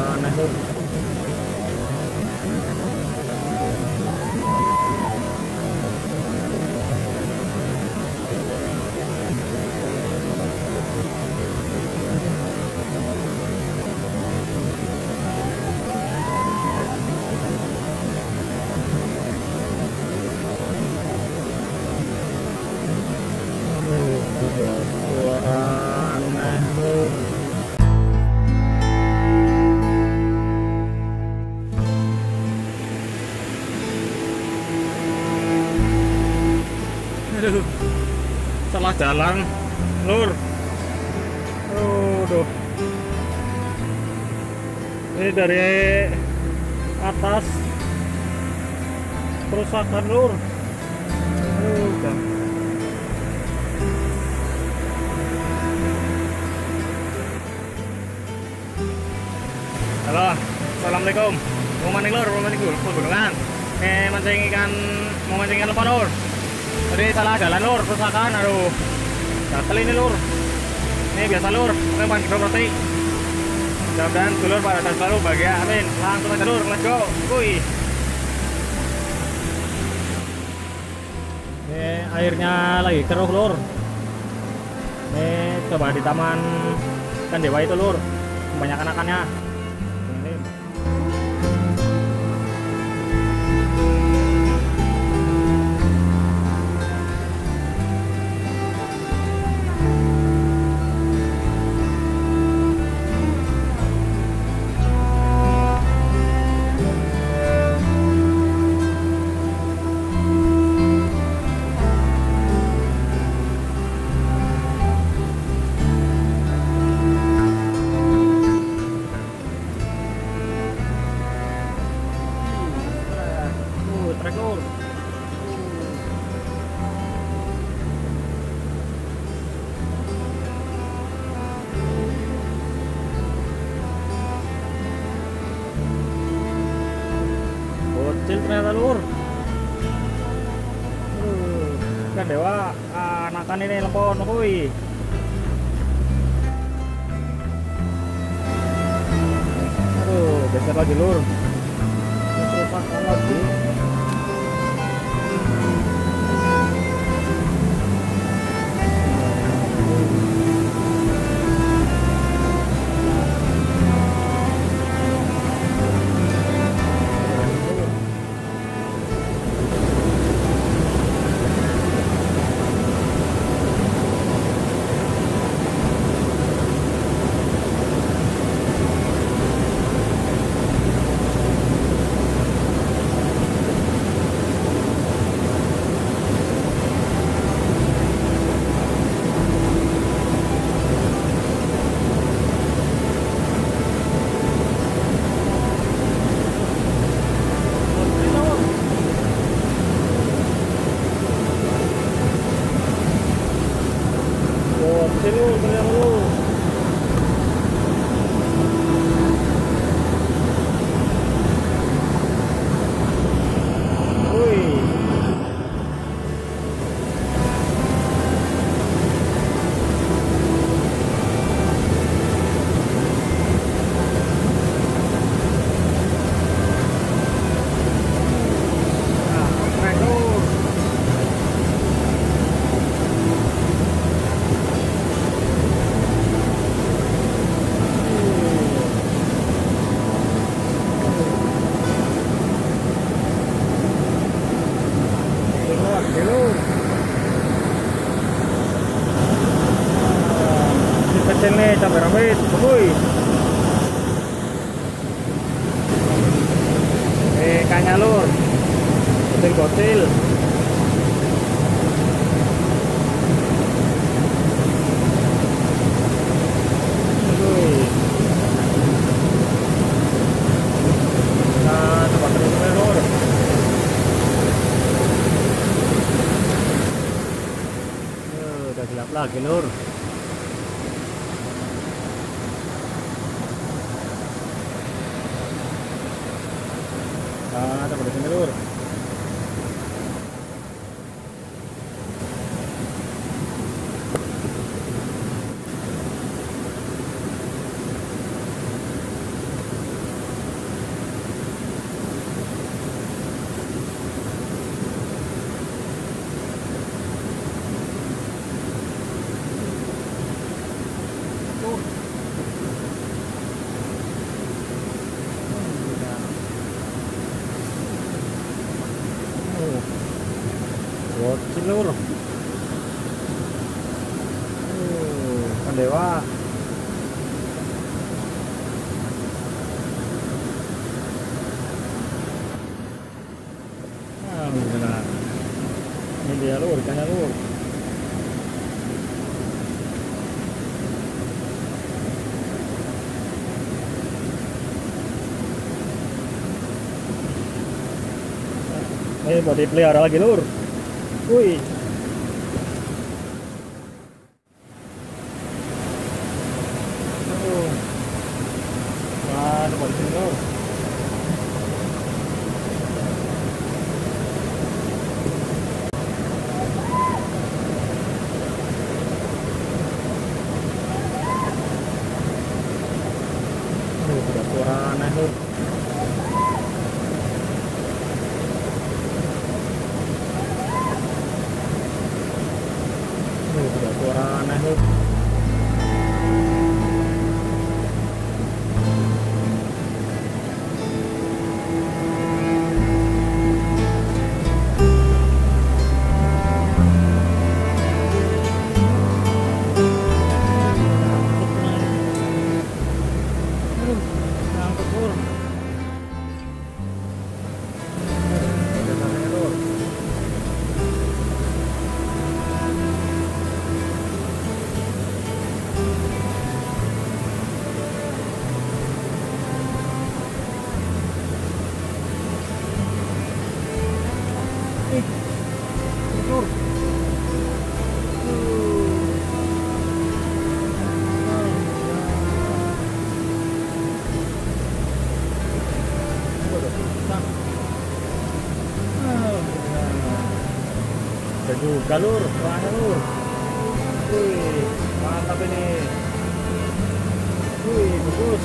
aneh lur. Aneh lur. Aduh, salah jalan lur. Aduh, ini dari atas kerusakan lur. Udah. Halo, assalamualaikum. Mau mancing lur, mau mancing gunungan. Mancing ikan, mau mancing ikan apa lur? Tadi salah jalan lur, kerusakan. Aduh, gatel ini lur. Ini biasa lur, kita mancing roti. Mudah-mudahan dulur pada dan selalu bahagia, amin. Langsung aja lur, let's go. Wih. Ini airnya lagi keruh lur. Ini coba di taman kan Dewa itu lur, banyak anakannya. Ini trek lur. Bocil ternyata lur. Kan Dewa anakan ini lempon kuy. Aduh, geser lagi lur. Kerusakan lagi. Sini lu, ternyata lu. Wih. Nah, keren lu. Kecil nih cabai rawit, wuih. Ikannya lur, bocil-bocil. Wuih. Nah, coba terus lur. Udah gelap lagi lur. Ada pada sini lur. lur. Kan dewa. Alhamdulillah. Ini dia lur, ikannya lur. Ini buat dipelihara lagi lur. Wih. Wah, ada di sini lur. Udah suara aneh lur. Udah suara aneh lur. Ngangkut lur. Lur. Ada juga lur, mana lur? Wih, mantap ini. Wih, bagus.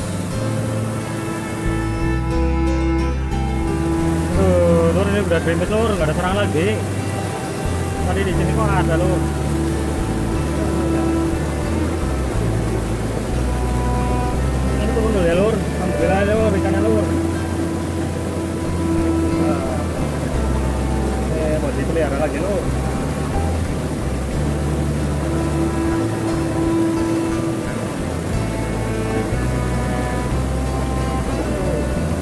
Lur ini udah gerimis lur, nggak ada serang lagi. Tadi di sini kok ada lur. Ini turun dulu ya lur. Alhamdulillah ya lur, ikannya lur. Buat dipelihara lagi lur.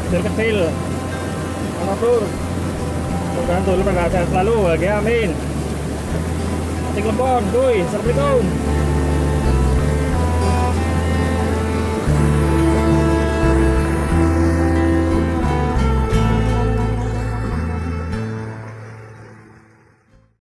Kecil-kecil. Mana lur? Mudah-mudahan tuh lu sehat selalu, lagi amin. Cek lepon, cuy. Assalamualaikum.